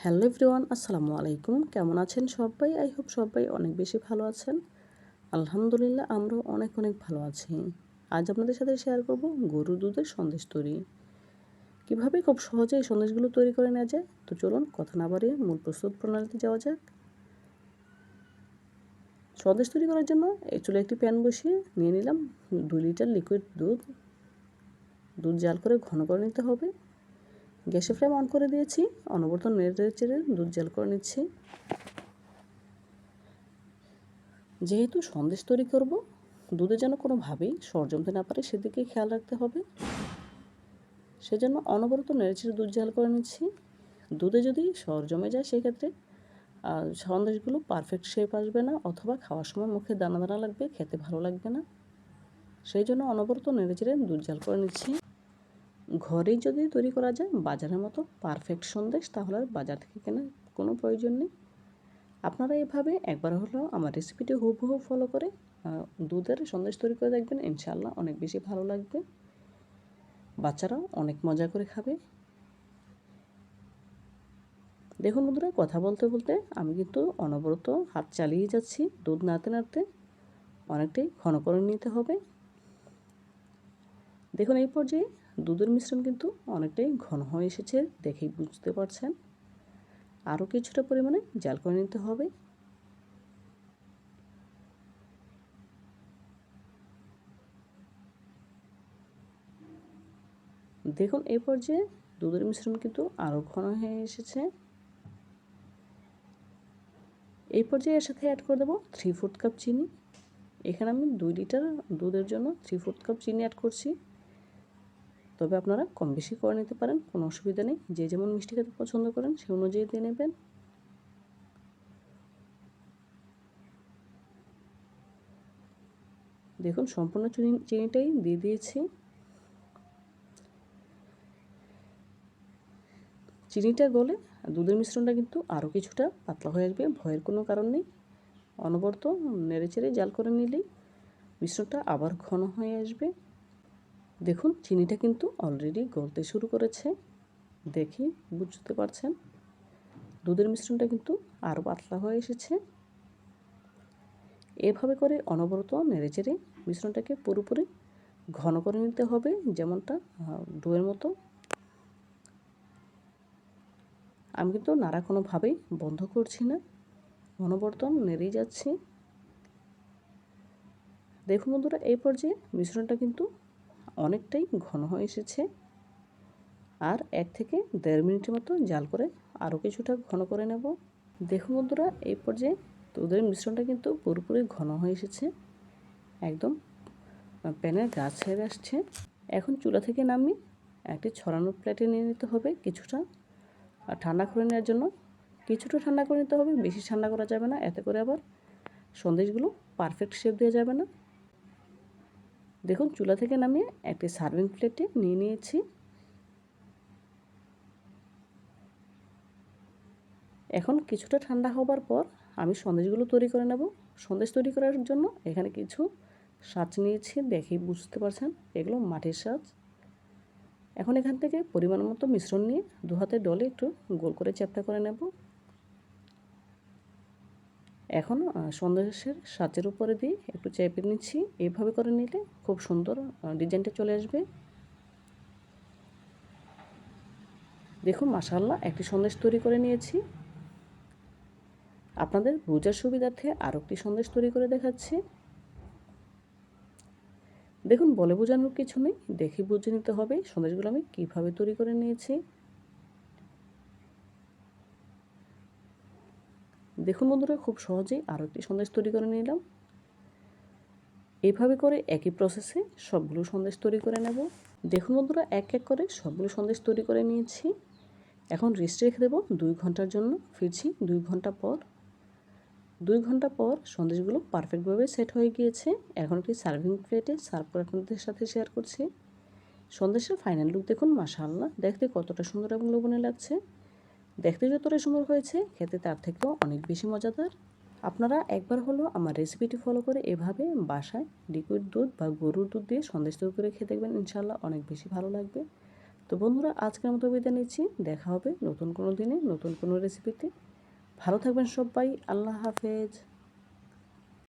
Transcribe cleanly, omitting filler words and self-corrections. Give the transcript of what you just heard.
Hello everyone, আসসালামু আলাইকুম। কেমন আছেন সবাই? আই হোপ সবাই অনেক বেশি ভালো আছেন। আলহামদুলিল্লাহ, আমরাও অনেক অনেক ভালো আছি। আজ আপনাদের সাথে শেয়ার করব গরুর দুধের সন্দেশ তৈরি। কীভাবে খুব সহজে এই সন্দেশগুলো তৈরি করে নেওয়া যায়। তো চলুন কথা না বাড়িয়ে মূল প্রস্তুত প্রণালীতে যাওয়া যাক। সন্দেশ তৈরি করার জন্য এই চুলে একটি প্যান বসিয়ে নিয়ে নিলাম 2 লিটার লিকুইড দুধ। দুধ জাল করে ঘন করে নিতে হবে। গ্যাসের ফ্লেম অন করে দিয়েছি। অনবরত নেড়ে চেড়ে দুধ জাল করে নিচ্ছি। যেহেতু সন্দেশ তৈরি করব, দুধে যেন কোনোভাবেই সর জমতে না পারে সেদিকে খেয়াল রাখতে হবে। সেজন্য অনবরত নেড়েচেড়ে দুধ জাল করে নিচ্ছি। দুধে যদি সর জমে যায় সেক্ষেত্রে সন্দেশগুলো পারফেক্ট শেপ আসবে না, অথবা খাওয়ার সময় মুখে দানা দানা লাগবে, খেতে ভালো লাগবে না। সেই জন্য অনবরত নেড়েচেড়ে দুধ জাল করে নিচ্ছি। ঘরেই যদি তৈরি করা যায় বাজারের মতো পারফেক্ট সন্দেশ, তাহলে আর বাজার থেকে কেনার কোনো প্রয়োজন নেই। আপনারা এভাবে একবার হলেও আমার রেসিপিটি হুবহু ফলো করে দুধের সন্দেশ তৈরি করে দেখবেন, ইনশাআল্লাহ অনেক বেশি ভালো লাগবে। বাচ্চারাও অনেক মজা করে খাবে। দেখুন বন্ধুরা, কথা বলতে বলতে আমি কিন্তু অনবরত হাত চালিয়ে যাচ্ছি। দুধ নাড়তে নাড়তে অনেকটাই ঘন করে নিতে হবে। দেখুন এই পর্যায়ে দুধের মিশ্রণ কিন্তু অনেকটাই ঘন হয়ে এসেছে, দেখেই বুঝতে পারছেন। আরও কিছুটা পরিমাণে জাল করে নিতে হবে। দেখুন এই পর্যায়ে দুধের মিশ্রণ কিন্তু আরও ঘন হয়ে এসেছে। এই পর্যায়ে এর সাথে অ্যাড করে দেবো 3/4 কাপ চিনি। এখানে আমি 2 লিটার দুধের জন্য 3/4 কাপ চিনি অ্যাড করছি। তবে আপনারা কম বেশি করে নিতে পারেন, কোনো অসুবিধা নেই। যে যেমন মিষ্টি খেতে পছন্দ করেন সে অনুযায়ী দিয়ে নেবেন। দেখুন সম্পূর্ণ চিনিটাই দিয়ে দিয়েছি। চিনিটা গলে দুধের মিশ্রণটা কিন্তু আরও কিছুটা পাতলা হয়ে আসবে, ভয়ের কোনো কারণ নেই। অনবরত নেড়েচেড়ে জাল করে নিলেই মিশ্রণটা আবার ঘন হয়ে আসবে। দেখুন চিনিটা কিন্তু অলরেডি গলতে শুরু করেছে, দেখি বুঝতে পারছেন। দুধের মিশ্রণটা কিন্তু আরও পাতলা হয়ে এসেছে। এভাবে করে অনবরত নেড়েচেড়ে মিশ্রণটাকে পুরোপুরি ঘন করে নিতে হবে, যেমনটা ডোয়ের মতো। আমি কিন্তু নাড়া কোনোভাবেই বন্ধ করছি না, অনবরত নেড়েই যাচ্ছি। দেখুন বন্ধুরা, এই পর্যায়ে মিশ্রণটা কিন্তু অনেকটাই ঘন হয়ে এসেছে। আর 1 থেকে 1.5 মিনিটের মতো জাল করে আরও কিছুটা ঘন করে নেব। দেখুন বন্ধুরা, এই পর্যায়ে দুধের মিশ্রণটা কিন্তু পুরোপুরি ঘন হয়ে এসেছে, একদম প্যানের গা ছেড়ে আসছে। এখন চুলা থেকে নামিয়ে একটি ছড়ানোর প্লেটে নিয়ে নিতে হবে। কিছুটা ঠান্ডা করে নেওয়ার জন্য কিছুটা ঠান্ডা করে নিতে হবে, বেশি ঠান্ডা করা যাবে না, এতে করে আবার সন্দেশগুলো পারফেক্ট শেপ দেওয়া যাবে না। দেখুন চুলা থেকে নামিয়ে একটি সার্ভিং প্লেটে নিয়ে নিয়েছি। এখন কিছুটা ঠান্ডা হবার পর আমি সন্দেশগুলো তৈরি করে নেব। সন্দেশ তৈরি করার জন্য এখানে কিছু সাজ নিয়েছি, দেখেই বুঝতে পারছেন এগুলো মাটির সাজ। এখন এখান থেকে পরিমাণ মতো মিশ্রণ নিয়ে 2 হাতে ডলে একটু গোল করে চ্যাপ্টা করে নেব। এখন সন্দেশের সাজের উপরে দিয়ে একটু চেপে নিচ্ছি। এইভাবে করে নিলে খুব সুন্দর ডিজাইনটা চলে আসবে। দেখুন মাশাআল্লাহ, একটি সন্দেশ তৈরি করে নিয়েছি। আপনাদের বোঝার সুবিধার্থে আরও একটি সন্দেশ তৈরি করে দেখাচ্ছি। দেখুন বলে বোঝানোর কিছু নেই, দেখে বুঝে নিতে হবে সন্দেশগুলো আমি কীভাবে তৈরি করে নিয়েছি। দেখুন বন্ধুরা, খুব সহজেই আরও একটি সন্দেশ তৈরি করে নিলাম। এইভাবে করে একই প্রসেসে সবগুলো সন্দেশ তৈরি করে নেব। দেখুন বন্ধুরা, এক এক করে সবগুলো সন্দেশ তৈরি করে নিয়েছি। এখন রেস্টে রেখে দেবো 2 ঘন্টার জন্য। ফিরছি 2 ঘন্টা পর। 2 ঘন্টা পর সন্দেশগুলো পারফেক্টভাবে সেট হয়ে গিয়েছে। এখন একটি সার্ভিং প্লেটে সার্ভ করে আপনাদের সাথে শেয়ার করছি। সন্দেশের ফাইনাল লুক দেখুন, মাশাআল্লাহ, দেখতে কতটা সুন্দর এবং লোভনীয় লাগছে। দেখতে যতটা সুন্দর হয়েছে, খেতে তার থেকেও অনেক বেশি মজাদার। আপনারা একবার হলেও আমার রেসিপিটি ফলো করে এভাবে বাসায় লিকুইড দুধ বা গরুর দুধ দিয়ে সন্দেশ তৈরি করে খেয়ে দেখবেন, ইনশাআল্লাহ অনেক বেশি ভালো লাগবে। তো বন্ধুরা, আজকের মতো বিদায় নিচ্ছি। দেখা হবে নতুন কোনো দিনে নতুন কোনো রেসিপিতে। ভালো থাকবেন সবাই। আল্লাহ হাফেজ।